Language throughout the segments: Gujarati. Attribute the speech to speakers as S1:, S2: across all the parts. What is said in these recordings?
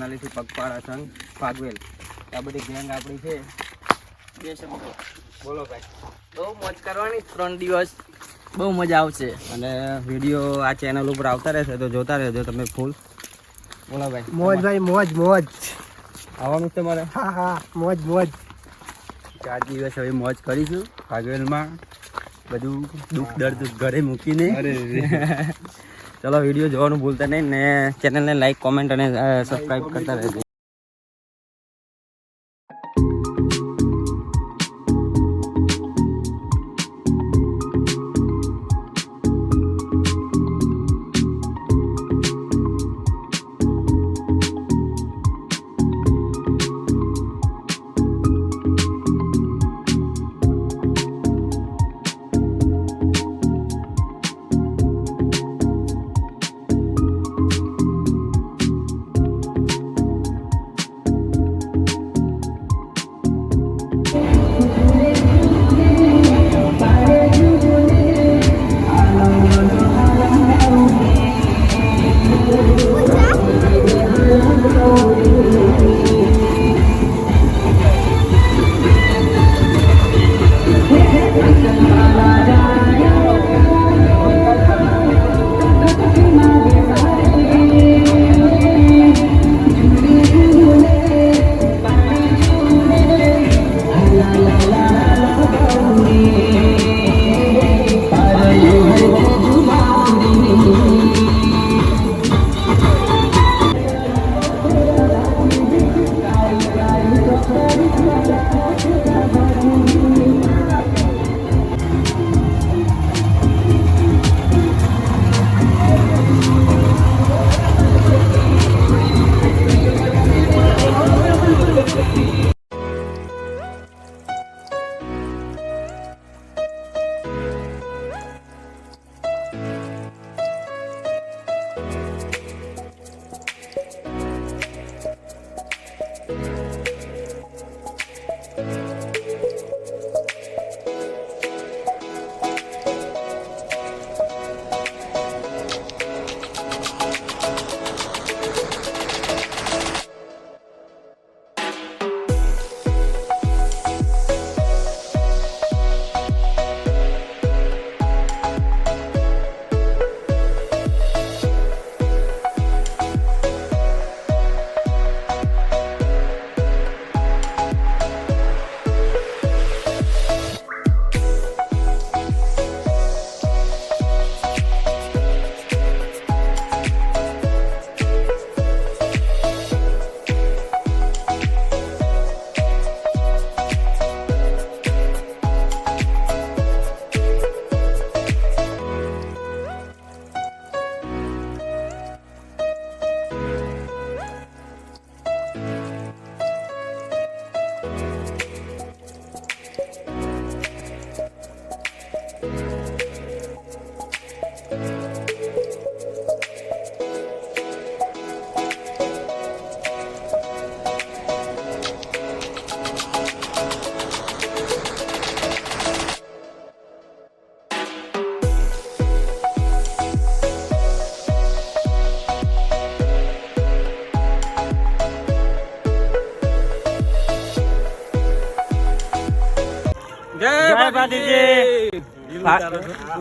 S1: જનાલીથી પગપાળા સંઘ ફાગવેલ આ બધી ગેંગ આપણી છે.
S2: બે શબ્દો
S1: બોલો ભાઈ.
S2: બહુ મોજ કરવાની 3 દિવસ બહુ મજા આવશે
S1: અને વિડીયો આ ચેનલ ઉપર આવતા રહેશે તો જોતા રહેજો તમે ફૂલ. બોલો ભાઈ.
S3: મોજ ભાઈ મોજ મોજ.
S1: આવવાનું છે મારે.
S3: હા હા મોજ મોજ.
S1: 4 દિવસ હવે મોજ કરીશું ફાગવેલમાં, બધું દુઃખ દર્દ ઘરે મૂકીને. ચલો વિડીયો જોવાનું ભૂલતા નહીં ને ચેનલને લાઈક કોમેન્ટ અને સબસ્ક્રાઈબ કરતા રહેજો.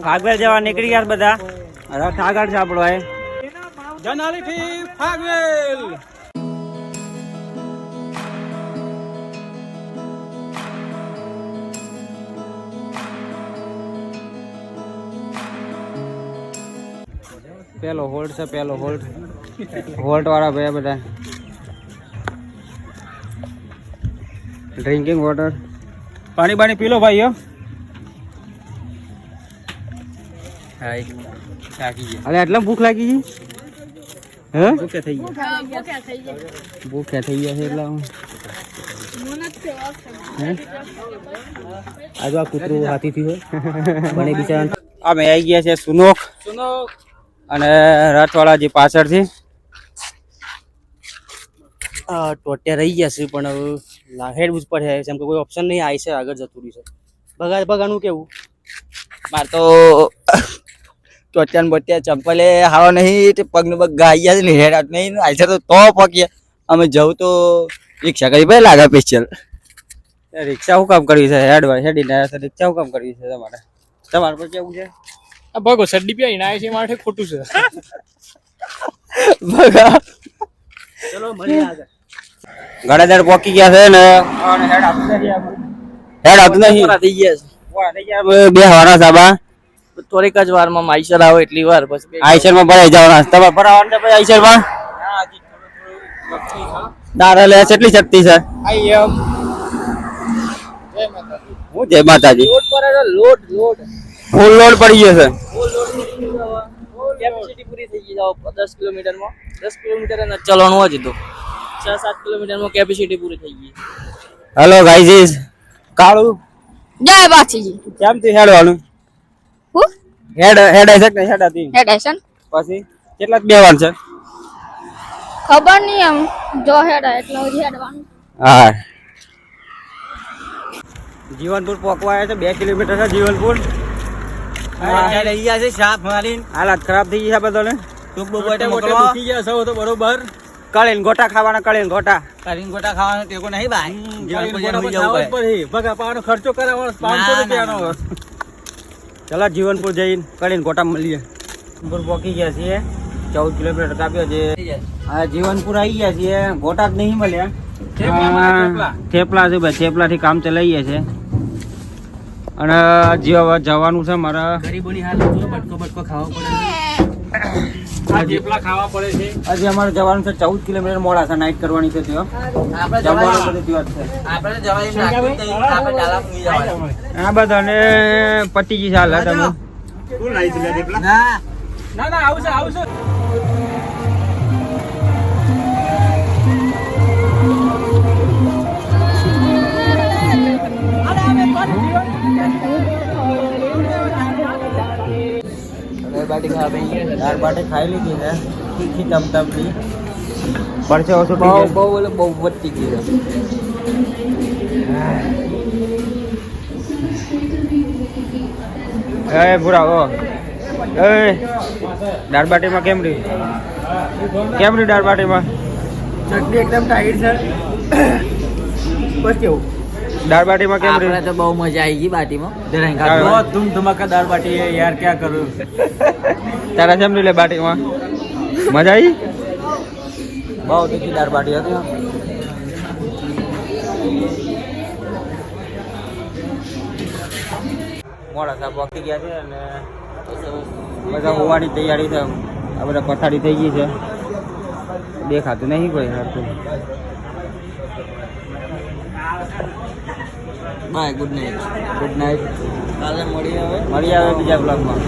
S1: ફાગવેલ જવા નીકળી ગયા બધા. રથ આગળ છે આપણો.
S2: જનાલીથી ફાગવેલ.
S1: પેલો હોલ્ડ છે, પેલો હોલ્ડ વાળા ભાઈ બધા. ડ્રિંકિંગ વોટર,
S2: પાણી બાણી પી લો ભાઈ.
S1: અરે એટલા ભૂખ લાગી ગઈ. હે
S2: ભૂખ્યા થઈ ગયા.
S1: ભૂખ્યા થઈ ગયા છે એટલે આજુ આ કૂતરું હાથીથી હોય બને બિચારા. અમે આવી ગયા છે સુનોક અને રથવાળા જે પાછળથી ટોટિયા રહી ગયા છે પણ હવે હેડવું જ પડે જેમ કે કોઈ ઓપ્શન નહીં. આવી છે આગળ જતું રહ્યું છે. બગાનું કેવું મારે તો ટોટિયા બોટિયા ચંપલે હાવ નહીં, પગનું પગ ગાઈ ગયા છે ને હેડ નહીં આવી છે તો પગીએ
S2: અમે જવું તો રિક્ષા કરી ભાઈ લાગે સ્પેશિયલ.
S1: રિક્ષા શું કામ કરવી છે? હેડીને આવ્યા છે, રિક્ષા શું કામ કરવી છે તમારે? તમારે પર કેવું છે?
S4: આ ભગો સડ્ડી પીને આવ્યા છે માટે ખોટું છે.
S2: બગા
S1: ચલો મળીએ આગળ. ગળાદાર પોકી ગયા છે ને અને હેડ આપતું નહીં.
S2: થઈ ગયા
S1: વાહ, થઈ ગયા બે હવાના સાબા.
S2: છે થોડીક જ વારમાં માઈસર આવે એટલી વાર પછી
S1: આઈસરમાં ભરાઈ જવાના. તમારે ભરાવાનું છે પછી આઈસરમાં? તારે લે કેટલી શક્તિ છે?
S4: આઈ એમ જય માતાજી.
S1: હું જય માતાજી.
S2: લોડ પર લોડ
S1: ફૂલ લોડ પડી ગયો છે.
S2: કેપેસિટી પૂરી થઈ ગઈ જાવ 10 કિલોમીટરમાં 10 કિલોમીટર જ ચાલવાનું હોય તો 6-7 કિલોમીટરમાં કેપેસિટી પૂરી થઈ ગઈ.
S1: હેલો ગાઈઝ, કાળુ
S5: જય બાપુજી.
S1: કેમ થી હેડવાનું?
S5: હું
S1: હેડ છે કે હેડાતી?
S5: હેડેશન
S1: પછી કેટલા બેવાનું છે?
S5: ખબર નહીં એમ જો હેડા એટલે હજી હેડવાનું.
S1: હા, જીવનપુર પહોંચવા આવ્યા છે. 2 કિલોમીટર છે જીવનપુર. હાલત ખરાબ થઈ ગઈ છે બધાને.
S2: બરોબર
S1: કળીને ગોટા ખાવાના, કળીને ગોટા.
S2: કરીને ગોટા ખાવાનો ટેકો નહીં ભાઈ.
S4: ખર્ચો કરાવવાનો 500 રૂપિયાનો.
S1: ચલો જીવનપુર જઈને કળીને ગોટા મળીએ. જીવનપુર પહોંચી ગયા છીએ. 14 કિલોમીટર કાપ્યો છે. હા, જીવનપુર આવી ગયા છીએ. ગોટા જ નહીં મળ્યા. થેપલા છે ભાઈ, થેપલા થી કામ ચલાવીએ છે. અને હજી જવાનું છે મારા.
S2: ગરીબોની હાલત જો બટકો ખાવો પડે.
S4: આ થેપલા ખાવા પડે છે.
S1: હજી અમારે જવાનું છે 14 કિલોમીટર મોડા છે. નાઇટ કરવાની છે ત્યાં.
S2: આપણે
S1: જમવાનું બધું ત્યાં જ છે.
S2: આપણે જવાય આપણે ડાલા મૂકી જવાય.
S1: આ બધાને પતી ગઈ છે હાલ. તમે
S2: ના
S4: ના ના આવશે આવશે.
S2: બાટી ખાવા બેસી ગયા.
S1: દાળ બાટી ખાઈ લીધી છે. તીખી તમતમથી પડશે ઓછું
S2: બહુ બહુ એટલે બહુ વધતી ગઈ છે.
S1: એ ભૂરા ઓ એ દાળ બાટીમાં કેમ રહ્યું? કેમ રહ્યું દાળ બાટીમાં?
S2: ચટણી એકદમ ટાઈટ છે. બસ કેવું
S1: દાળ બાટીમાં કેમ
S2: આપણે
S1: રહ્યું?
S2: તો બહુ મજા આવી ગઈ બાટીમાં.
S1: तुम धमाकेदार बाटी है यार, क्या करूं? तारा से हम ले बाटी में मजा आई? बहुत તીખી દાળ બાટી હતી. મોડા સાહેબ વાગી ગયા છે અને બધા હોવાની તૈયારી છે. આ બધા પથારી થઈ ગઈ છે. દેખાતું નહીં કોઈ હરતું.
S2: Bye good night.
S1: Good night.
S2: કાલે મળીએ હવે.
S1: મળી આવે બીજા બ્લોગમાં.